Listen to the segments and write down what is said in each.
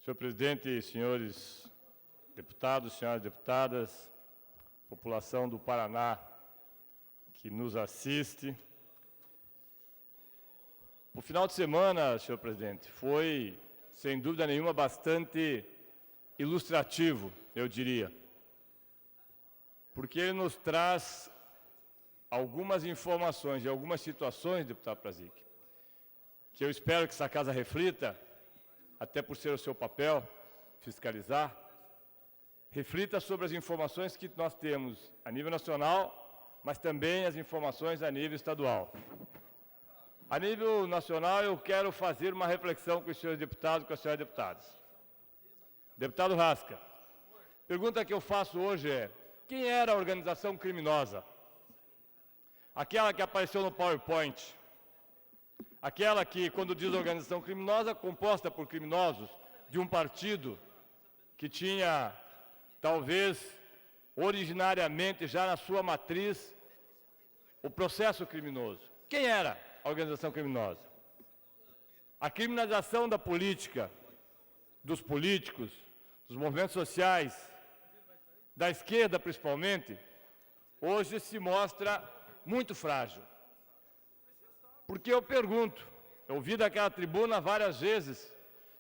Senhor presidente, senhores deputados, senhoras deputadas, população do Paraná que nos assiste. O final de semana, senhor presidente, foi, sem dúvida nenhuma, bastante ilustrativo, eu diria, porque ele nos traz algumas informações e algumas situações, deputado Prazic, que eu espero que essa casa reflita, até por ser o seu papel, fiscalizar, reflita sobre as informações que nós temos a nível nacional, mas também as informações a nível estadual. A nível nacional, eu quero fazer uma reflexão com os senhores deputados e com as senhoras deputadas. Deputado Rasca, pergunta que eu faço hoje é: quem era a organização criminosa? Aquela que apareceu no PowerPoint. Aquela que, quando diz organização criminosa, composta por criminosos de um partido que tinha, talvez, originariamente, já na sua matriz, o processo criminoso. Quem era a organização criminosa? A criminalização da política, dos políticos, dos movimentos sociais, da esquerda principalmente, hoje se mostra muito frágil. Porque eu pergunto, eu ouvi daquela tribuna várias vezes,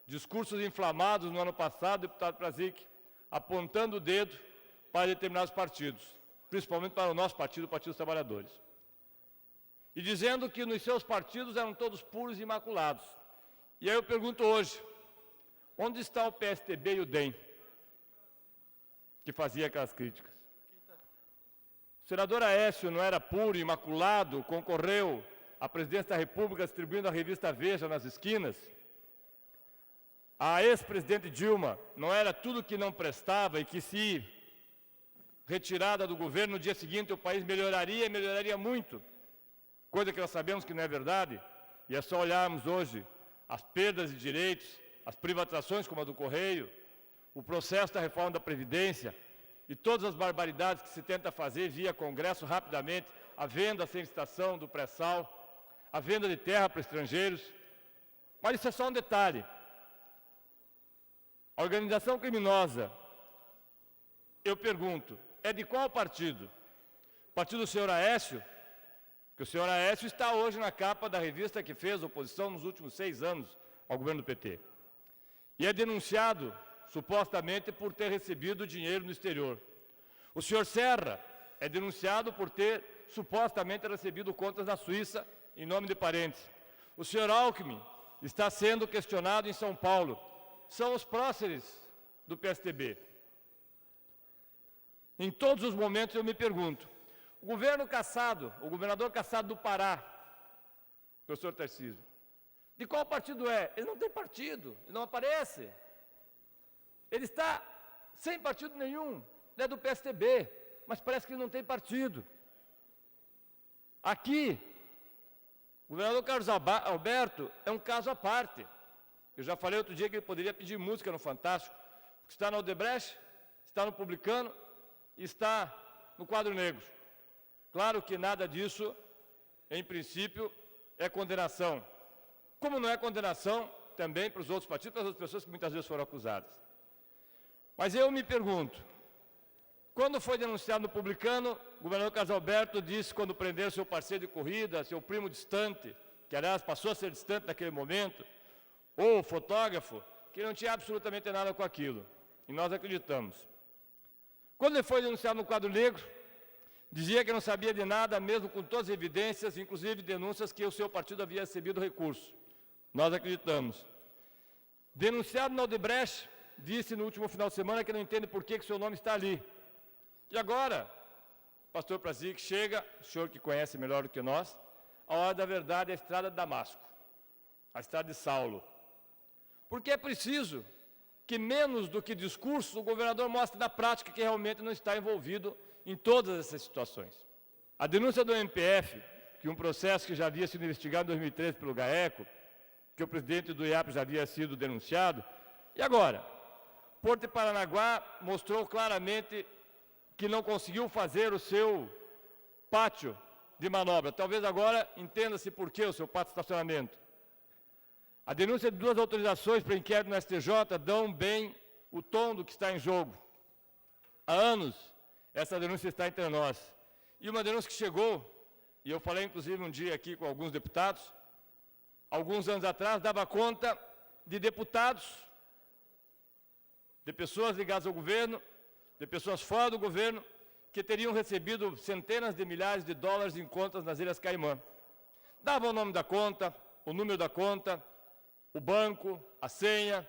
discursos inflamados no ano passado, deputado Prazic, apontando o dedo para determinados partidos, principalmente para o nosso partido, o Partido dos Trabalhadores. E dizendo que nos seus partidos eram todos puros e imaculados. E aí eu pergunto hoje, onde está o PSTB e o DEM, que fazia aquelas críticas? O senador Aécio não era puro e imaculado, concorreu à presidência da República distribuindo a revista Veja nas esquinas? A ex-presidente Dilma não era tudo que não prestava e que, se retirada do governo, no dia seguinte o país melhoraria e melhoraria muito, coisa que nós sabemos que não é verdade, e é só olharmos hoje as perdas de direitos, as privatizações como a do Correio, o processo da reforma da Previdência e todas as barbaridades que se tenta fazer via Congresso rapidamente, a venda sem licitação do pré-sal, a venda de terra para estrangeiros. Mas isso é só um detalhe. A organização criminosa, eu pergunto, é de qual partido? Partido do senhor Aécio? Que o senhor Aécio está hoje na capa da revista que fez oposição nos últimos 6 anos ao governo do PT. E é denunciado, supostamente, por ter recebido dinheiro no exterior. O senhor Serra é denunciado por ter, supostamente, recebido contas na Suíça, em nome de parentes. O senhor Alckmin está sendo questionado em São Paulo. São os próceres do PSTB. Em todos os momentos eu me pergunto, o governo Cassado, o governador Cassado do Pará, professor Tarcísio, de qual partido é? Ele não tem partido, ele não aparece. Ele está sem partido nenhum, ele é do PSTB, mas parece que ele não tem partido. Aqui, o governador Carlos Alberto é um caso à parte. Eu já falei outro dia que ele poderia pedir música no Fantástico, porque está no Odebrecht, está no Publicano e está no Quadro Negro. Claro que nada disso, em princípio, é condenação. Como não é condenação também para os outros partidos, para as outras pessoas que muitas vezes foram acusadas. Mas eu me pergunto, quando foi denunciado no Publicano, o governador Carlos Alberto disse, quando prenderam seu parceiro de corrida, seu primo distante, que aliás passou a ser distante naquele momento, ou fotógrafo, que não tinha absolutamente nada com aquilo. E nós acreditamos. Quando ele foi denunciado no Quadro Negro, dizia que não sabia de nada, mesmo com todas as evidências, inclusive denúncias que o seu partido havia recebido recurso. Nós acreditamos. Denunciado no Odebrecht, disse no último final de semana que não entende por que o seu nome está ali. E agora, pastor Prazic, chega, o senhor que conhece melhor do que nós, a hora da verdade é a estrada de Damasco, a estrada de Saulo. Porque é preciso que, menos do que discurso, o governador mostre na prática que realmente não está envolvido em todas essas situações. A denúncia do MPF, que um processo que já havia sido investigado em 2013 pelo GAECO, que o presidente do IAP já havia sido denunciado, e agora? Porto de Paranaguá mostrou claramente que não conseguiu fazer o seu pátio de manobra. Talvez agora entenda-se por que o seu pátio de estacionamento. A denúncia de 2 autorizações para inquérito no STJ dão bem o tom do que está em jogo. Há anos, essa denúncia está entre nós. E uma denúncia que chegou, e eu falei inclusive um dia aqui com alguns deputados, alguns anos atrás, dava conta de deputados, de pessoas ligadas ao governo, de pessoas fora do governo, que teriam recebido centenas de milhares de dólares em contas nas Ilhas Caimã. Davam o nome da conta, o número da conta, o banco, a senha.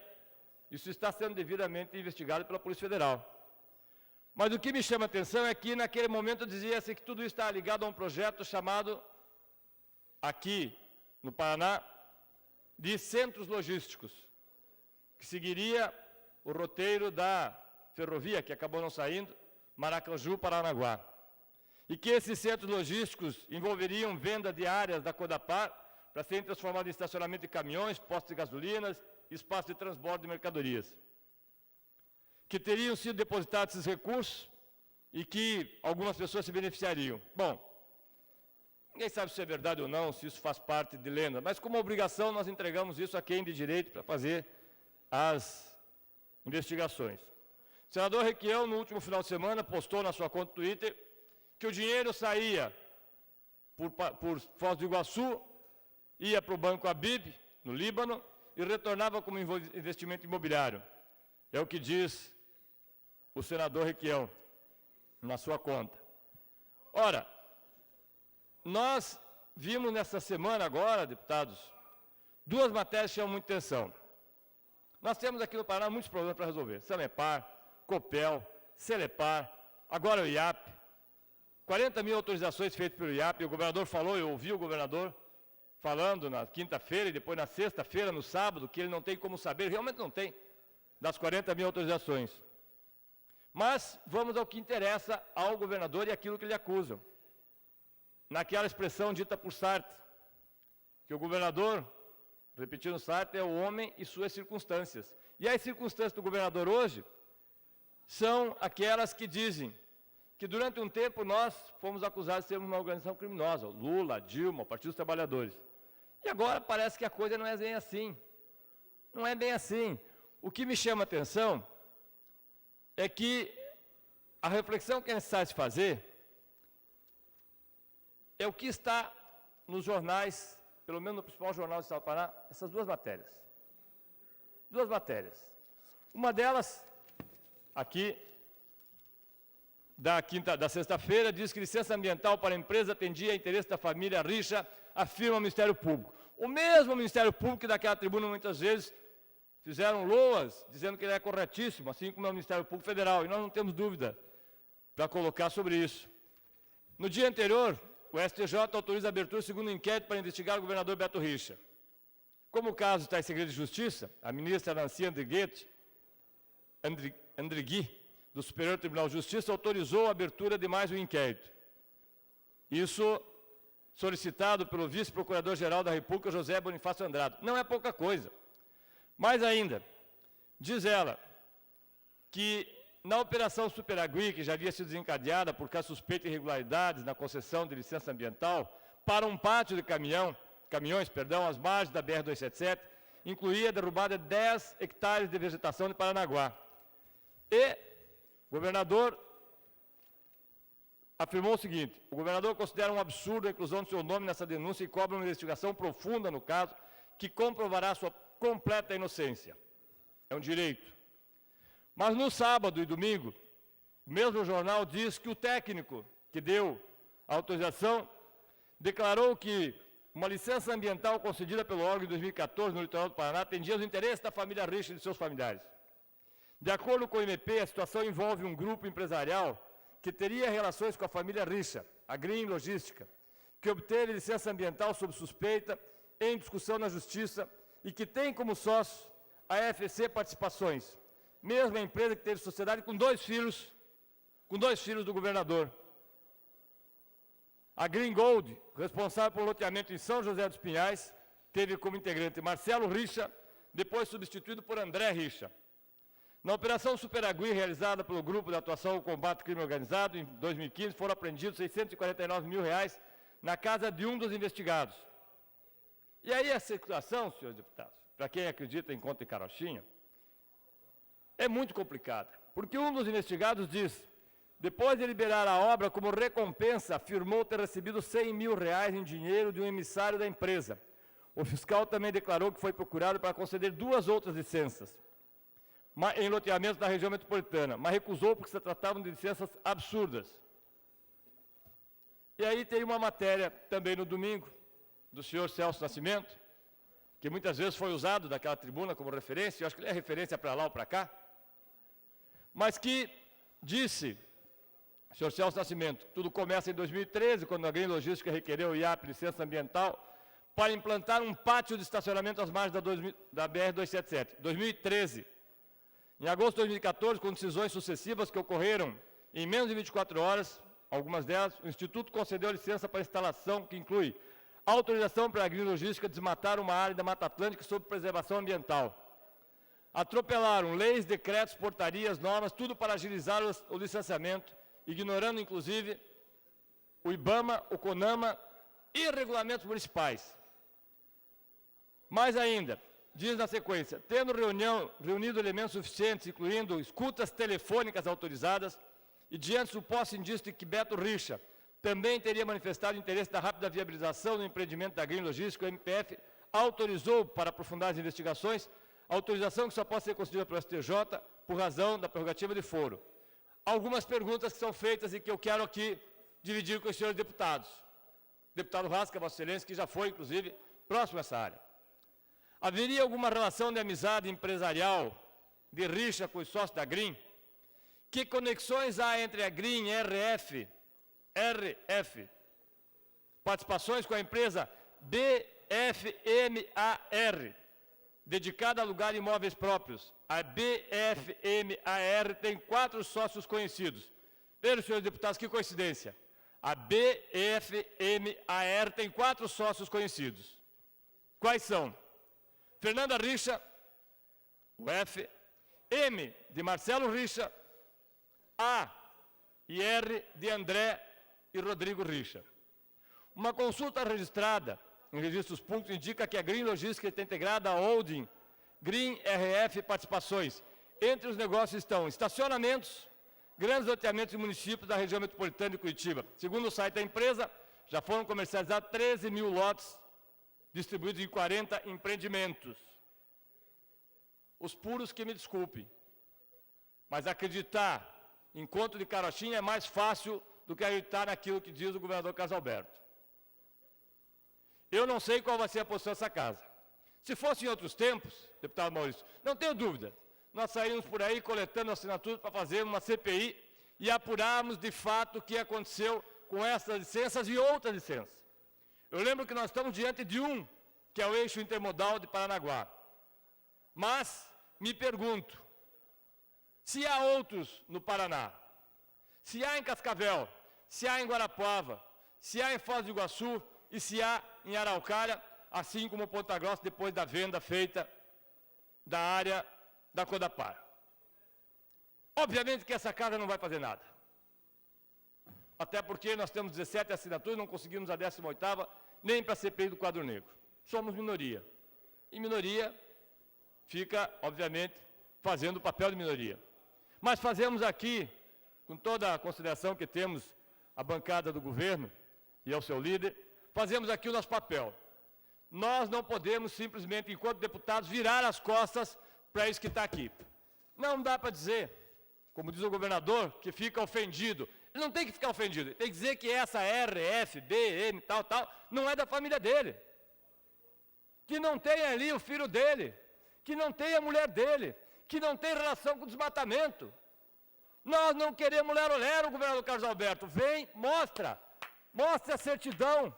Isso está sendo devidamente investigado pela Polícia Federal. Mas o que me chama a atenção é que, naquele momento, dizia-se que tudo está ligado a um projeto chamado, aqui no Paraná, de centros logísticos, que seguiria o roteiro da ferrovia, que acabou não saindo, Maracaju-Paranaguá. E que esses centros logísticos envolveriam venda de áreas da Codapar para serem transformadas em estacionamento de caminhões, postos de gasolinas, espaço de transbordo de mercadorias. Que teriam sido depositados esses recursos e que algumas pessoas se beneficiariam. Bom, ninguém sabe se é verdade ou não, se isso faz parte de lenda, mas como obrigação nós entregamos isso a quem de direito para fazer as investigações. O senador Requião, no último final de semana, postou na sua conta do Twitter que o dinheiro saía por Foz do Iguaçu, ia para o Banco Abib, no Líbano, e retornava como investimento imobiliário. É o que diz o senador Requião na sua conta. Ora, nós vimos nessa semana agora, deputados, 2 matérias que chamam muita atenção. Nós temos aqui no Paraná muitos problemas para resolver. Sanepar, Copel, Celepar, agora o IAP. 40 mil autorizações feitas pelo IAP. O governador falou, eu ouvi o governador falando na quinta-feira e depois na sexta-feira, no sábado, que ele não tem como saber, realmente não tem, das 40 mil autorizações. Mas vamos ao que interessa ao governador e aquilo que lhe acusam. Naquela expressão dita por Sartre, que o governador, repetindo Sartre, é o homem e suas circunstâncias. E as circunstâncias do governador hoje são aquelas que dizem que durante um tempo nós fomos acusados de sermos uma organização criminosa, Lula, Dilma, o Partido dos Trabalhadores. E agora parece que a coisa não é bem assim. Não é bem assim. O que me chama a atenção é que a reflexão que é necessário se fazer é o que está nos jornais, pelo menos no principal jornal do Estado do Paraná, essas 2 matérias. 2 matérias. Uma delas, aqui, da sexta-feira, diz que licença ambiental para a empresa atendia a interesse da família Richa, afirma o Ministério Público. O mesmo Ministério Público que daquela tribuna muitas vezes fizeram loas, dizendo que ele é corretíssimo, assim como é o Ministério Público Federal, e nós não temos dúvida para colocar sobre isso. No dia anterior, o STJ autoriza a abertura do segundo inquérito para investigar o governador Beto Richa. Como o caso está em segredo de justiça, a ministra Nancy Andrighi, do Superior Tribunal de Justiça, autorizou a abertura de mais um inquérito. Isso solicitado pelo vice-procurador-geral da República, José Bonifácio Andrade. Não é pouca coisa. Mais ainda, diz ela que na Operação Superagui, que já havia sido desencadeada por causa de suspeita de irregularidades na concessão de licença ambiental, para um pátio de caminhões, às margens da BR-277, incluía a derrubada de 10 hectares de vegetação de Paranaguá. E o governador afirmou o seguinte: o governador considera um absurdo a inclusão do seu nome nessa denúncia e cobra uma investigação profunda no caso, que comprovará sua completa inocência. É um direito. Mas no sábado e domingo, o mesmo jornal diz que o técnico que deu a autorização declarou que uma licença ambiental concedida pelo órgão em 2014 no litoral do Paraná atendia os interesses da família Richa e de seus familiares. De acordo com o MP, a situação envolve um grupo empresarial que teria relações com a família Richa, a Green Logística, que obteve licença ambiental sob suspeita, em discussão na Justiça, e que tem como sócio a FEC Participações, mesma empresa que teve sociedade com 2 filhos do governador. A Green Gold, responsável pelo loteamento em São José dos Pinhais, teve como integrante Marcelo Richa, depois substituído por André Richa. Na Operação Superagui, realizada pelo Grupo de Atuação ao Combate ao Crime Organizado, em 2015, foram apreendidos R$649 mil na casa de um dos investigados. E aí a situação, senhores deputados, para quem acredita em conta em carochinha, é muito complicada, porque um dos investigados diz, depois de liberar a obra como recompensa, afirmou ter recebido R$100 mil em dinheiro de um emissário da empresa. O fiscal também declarou que foi procurado para conceder 2 outras licenças em loteamentos da região metropolitana, mas recusou porque se tratavam de licenças absurdas. E aí tem uma matéria também no domingo, do senhor Celso Nascimento, que muitas vezes foi usado daquela tribuna como referência, eu acho que ele é referência para lá ou para cá, mas que disse, senhor Celso Nascimento, tudo começa em 2013, quando a Green Logística requereu o IAP, licença ambiental, para implantar um pátio de estacionamento às margens da BR-277. 2013. Em agosto de 2014, com decisões sucessivas que ocorreram em menos de 24 horas, algumas delas, o Instituto concedeu licença para instalação que inclui autorização para a Green Logística desmatar uma área da Mata Atlântica sob preservação ambiental. Atropelaram leis, decretos, portarias, normas, tudo para agilizar o licenciamento, ignorando, inclusive, o IBAMA, o CONAMA e regulamentos municipais. Mais ainda, diz na sequência, tendo reunido elementos suficientes, incluindo escutas telefônicas autorizadas, e diante do suposto indício de que Beto Richa também teria manifestado interesse da rápida viabilização do empreendimento da Green Logística, o MPF autorizou para aprofundar as investigações, autorização que só pode ser concedida pelo STJ por razão da prerrogativa de foro. Algumas perguntas que são feitas e que eu quero aqui dividir com os senhores deputados. Deputado Rasca, Vossa Excelência, que já foi, inclusive, próximo a essa área. Haveria alguma relação de amizade empresarial de rixa com os sócios da Green? Que conexões há entre a Green e RF, participações com a empresa BFMAR, dedicada a alugar imóveis próprios? A BFMAR tem 4 sócios conhecidos. Vejam, senhores deputados, que coincidência. A BFMAR tem 4 sócios conhecidos. Quais são? Fernanda Richa, o F, M de Marcelo Richa, A e R de André e Rodrigo Richa. Uma consulta registrada em registros públicos indica que a Green Logística está integrada à holding Green RF Participações. Entre os negócios estão estacionamentos, grandes loteamentos e municípios da região metropolitana de Curitiba. Segundo o site da empresa, já foram comercializados 13 mil lotes distribuídos em 40 empreendimentos. Os puros que me desculpem, mas acreditar em conto de carochinha é mais fácil do que acreditar naquilo que diz o governador Carlos Alberto. Eu não sei qual vai ser a posição dessa casa. Se fosse em outros tempos, deputado Maurício, não tenho dúvida, nós saímos por aí coletando assinaturas para fazer uma CPI e apurarmos de fato o que aconteceu com essas licenças e outras licenças. Eu lembro que nós estamos diante de um, que é o eixo intermodal de Paranaguá. Mas, me pergunto, se há outros no Paraná, se há em Cascavel, se há em Guarapuava, se há em Foz do Iguaçu e se há em Araucária, assim como Ponta Grossa, depois da venda feita da área da Codapar. Obviamente que essa casa não vai fazer nada. Até porque nós temos 17 assinaturas, não conseguimos a 18ª, nem para a CPI do quadro negro. Somos minoria. E minoria fica, obviamente, fazendo o papel de minoria. Mas fazemos aqui, com toda a consideração que temos a bancada do governo e ao seu líder, fazemos aqui o nosso papel. Nós não podemos simplesmente, enquanto deputados, virar as costas para isso que está aqui. Não dá para dizer, como diz o governador, que fica ofendido. Ele não tem que ficar ofendido, ele tem que dizer que essa RF, BM, tal, não é da família dele. Que não tem ali o filho dele, que não tem a mulher dele, que não tem relação com o desmatamento. Nós não queremos lero-lero, governador Carlos Alberto. Vem, mostre a certidão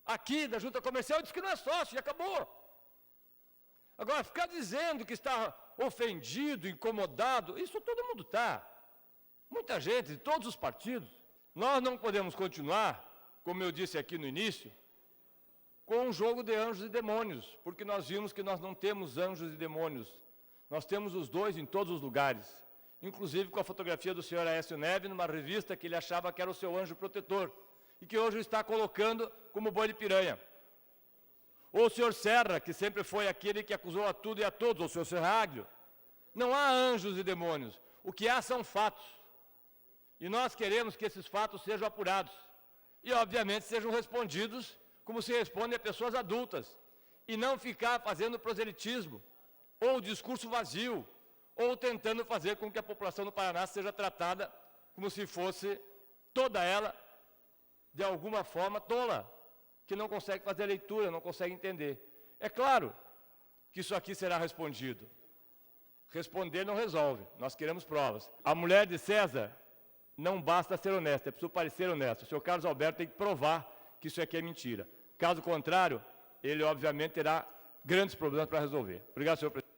aqui da Junta Comercial, diz que não é sócio, e acabou. Agora, ficar dizendo que está ofendido, incomodado, isso todo mundo está. Muita gente, de todos os partidos. Nós não podemos continuar, como eu disse aqui no início, com um jogo de anjos e demônios, porque nós vimos que nós não temos anjos e demônios. Nós temos os dois em todos os lugares, inclusive com a fotografia do senhor Aécio Neves, numa revista que ele achava que era o seu anjo protetor, e que hoje está colocando como boi de piranha. Ou o senhor Serra, que sempre foi aquele que acusou a tudo e a todos, ou o senhor Serráglio. Não há anjos e demônios. O que há são fatos. E nós queremos que esses fatos sejam apurados. E, obviamente, sejam respondidos como se respondem a pessoas adultas. E não ficar fazendo proselitismo, ou discurso vazio, ou tentando fazer com que a população do Paraná seja tratada como se fosse toda ela, de alguma forma, tola, que não consegue fazer leitura, não consegue entender. É claro que isso aqui será respondido. Responder não resolve, nós queremos provas. A mulher de César não basta ser honesta, é preciso parecer honesto. O senhor Carlos Alberto tem que provar que isso aqui é mentira. Caso contrário, ele obviamente terá grandes problemas para resolver. Obrigado, senhor presidente.